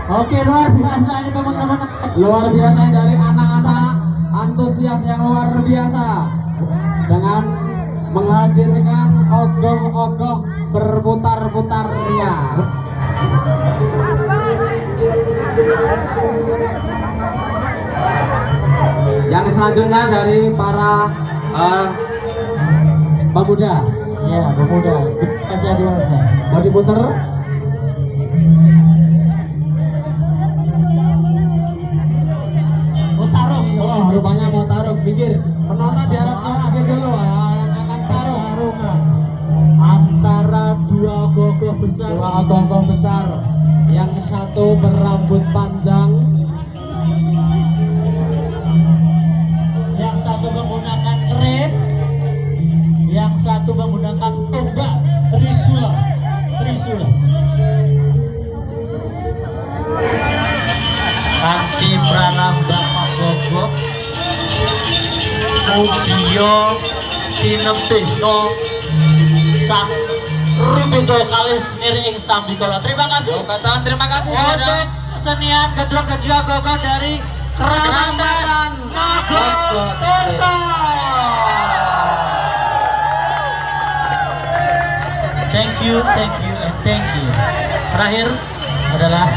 Oke, luar biasa ini teman-teman. Luar biasa dari anak-anak antusias yang luar biasa dengan menghadirkan ogong-ogong berputar-putar ria. Yang selanjutnya dari para pemuda. Ya, pemuda. Usia dewasa. Mau diputer? Oh, tarung. Oh, rupanya mau taruh. Pikir penonton diharap pikir dulu yang akan taruh. Tarungan antara dua gogok besar. Dua ogong besar. Yang satu berambut panjang, Yang satu menggunakan keris, yang satu menggunakan tombak trisula. Kanthi pranambang gogok Mujiyo tinebihno sang rumido kalis ngiring sambikala. Terima kasih. terima kasih. Untuk kesenian gedrok gejia gogok dari Kramatan Nagotirto. Thank you, and thank you. Terakhir adalah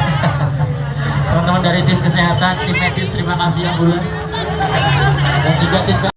teman-teman dari tim kesehatan, tim medis, terima kasih yang mulia. Dan juga tim